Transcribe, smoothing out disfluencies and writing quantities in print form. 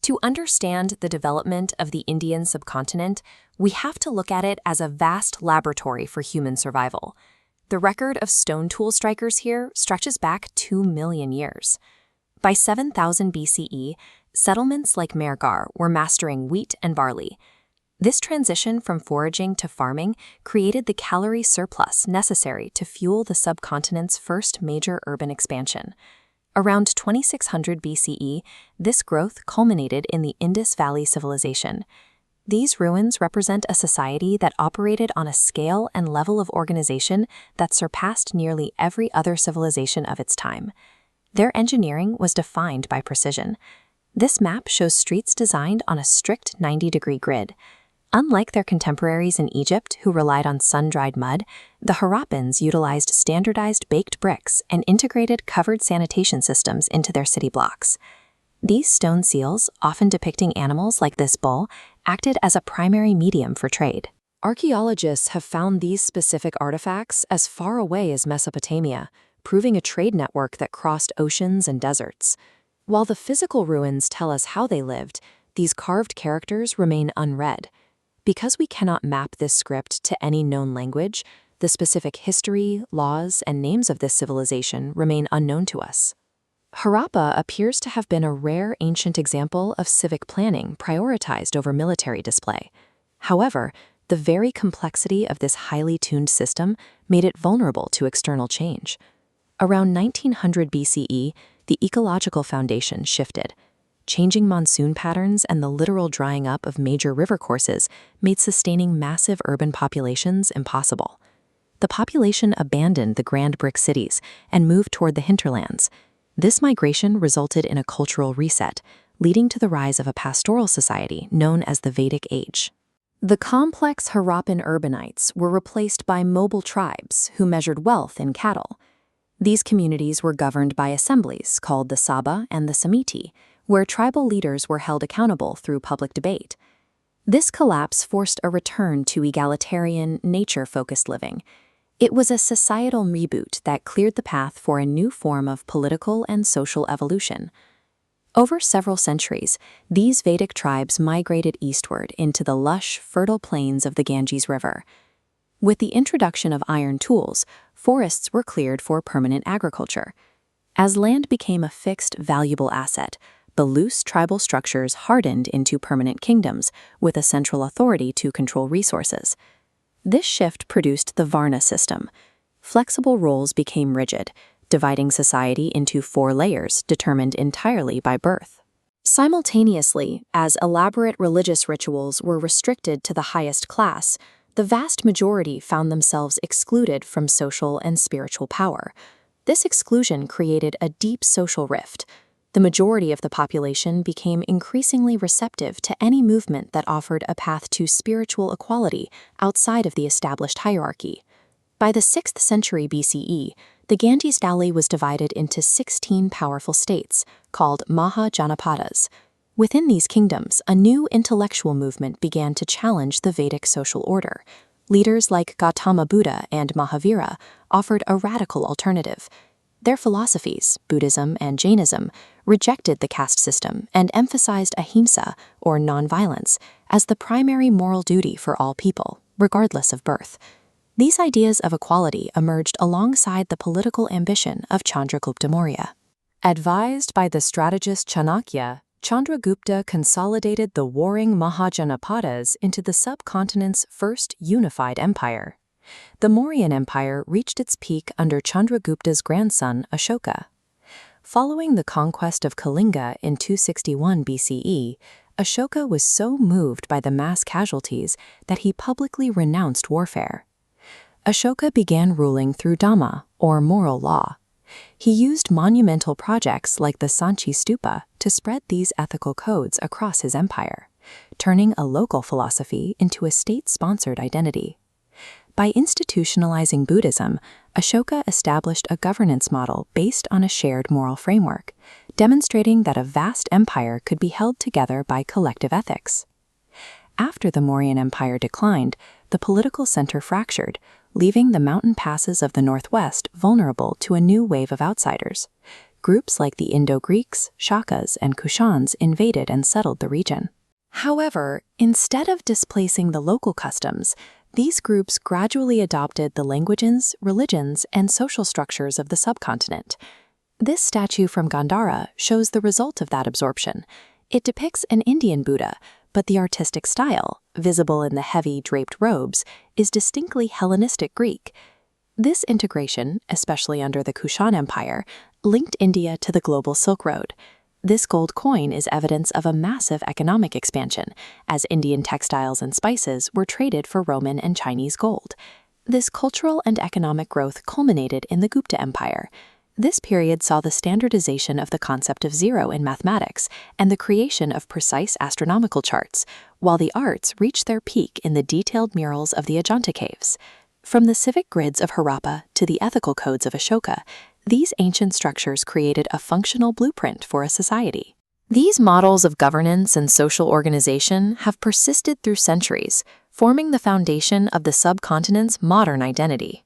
To understand the development of the Indian subcontinent, we have to look at it as a vast laboratory for human survival. The record of stone tool strikers here stretches back 2 million years. By 7000 BCE, settlements like Mehrgar were mastering wheat and barley. This transition from foraging to farming created the calorie surplus necessary to fuel the subcontinent's first major urban expansion. Around 2600 BCE, this growth culminated in the Indus Valley Civilization. These ruins represent a society that operated on a scale and level of organization that surpassed nearly every other civilization of its time. Their engineering was defined by precision. This map shows streets designed on a strict 90-degree grid. Unlike their contemporaries in Egypt, who relied on sun-dried mud, the Harappans utilized standardized baked bricks and integrated covered sanitation systems into their city blocks. These stone seals, often depicting animals like this bull, acted as a primary medium for trade. Archaeologists have found these specific artifacts as far away as Mesopotamia, proving a trade network that crossed oceans and deserts. While the physical ruins tell us how they lived, these carved characters remain unread. Because we cannot map this script to any known language, the specific history, laws, and names of this civilization remain unknown to us. Harappa appears to have been a rare ancient example of civic planning prioritized over military display. However, the very complexity of this highly tuned system made it vulnerable to external change. Around 1900 BCE, the ecological foundation shifted. Changing monsoon patterns and the literal drying up of major river courses made sustaining massive urban populations impossible. The population abandoned the grand brick cities and moved toward the hinterlands. This migration resulted in a cultural reset, leading to the rise of a pastoral society known as the Vedic Age. The complex Harappan urbanites were replaced by mobile tribes who measured wealth in cattle. These communities were governed by assemblies called the Sabha and the Samiti, where tribal leaders were held accountable through public debate. This collapse forced a return to egalitarian, nature-focused living. It was a societal reboot that cleared the path for a new form of political and social evolution. Over several centuries, these Vedic tribes migrated eastward into the lush, fertile plains of the Ganges River. With the introduction of iron tools, forests were cleared for permanent agriculture. As land became a fixed, valuable asset, the loose tribal structures hardened into permanent kingdoms with a central authority to control resources. This shift produced the Varna system. Flexible roles became rigid, dividing society into 4 layers determined entirely by birth. Simultaneously, as elaborate religious rituals were restricted to the highest class, the vast majority found themselves excluded from social and spiritual power. This exclusion created a deep social rift. The majority of the population became increasingly receptive to any movement that offered a path to spiritual equality outside of the established hierarchy. By the 6th century BCE, the Ganges Valley was divided into 16 powerful states, called Mahajanapadas. Within these kingdoms, a new intellectual movement began to challenge the Vedic social order. Leaders like Gautama Buddha and Mahavira offered a radical alternative. Their philosophies, Buddhism and Jainism, rejected the caste system and emphasized ahimsa, or nonviolence, as the primary moral duty for all people, regardless of birth. These ideas of equality emerged alongside the political ambition of Chandragupta Maurya. Advised by the strategist Chanakya, Chandragupta consolidated the warring Mahajanapadas into the subcontinent's first unified empire. The Mauryan Empire reached its peak under Chandragupta's grandson Ashoka. Following the conquest of Kalinga in 261 BCE, Ashoka was so moved by the mass casualties that he publicly renounced warfare. Ashoka began ruling through Dhamma, or moral law. He used monumental projects like the Sanchi Stupa to spread these ethical codes across his empire, turning a local philosophy into a state-sponsored identity. By institutionalizing Buddhism, Ashoka established a governance model based on a shared moral framework, demonstrating that a vast empire could be held together by collective ethics. After the Mauryan Empire declined, the political center fractured, leaving the mountain passes of the northwest vulnerable to a new wave of outsiders. Groups like the Indo-Greeks, Shakas, and Kushans invaded and settled the region. However, instead of displacing the local customs, these groups gradually adopted the languages, religions, and social structures of the subcontinent. This statue from Gandhara shows the result of that absorption. It depicts an Indian Buddha, but the artistic style, visible in the heavy draped robes, is distinctly Hellenistic Greek. This integration, especially under the Kushan Empire, linked India to the global Silk Road. This gold coin is evidence of a massive economic expansion, as Indian textiles and spices were traded for Roman and Chinese gold. This cultural and economic growth culminated in the Gupta Empire. This period saw the standardization of the concept of zero in mathematics and the creation of precise astronomical charts, while the arts reached their peak in the detailed murals of the Ajanta caves. From the civic grids of Harappa to the ethical codes of Ashoka, these ancient structures created a functional blueprint for a society. These models of governance and social organization have persisted through centuries, forming the foundation of the subcontinent's modern identity.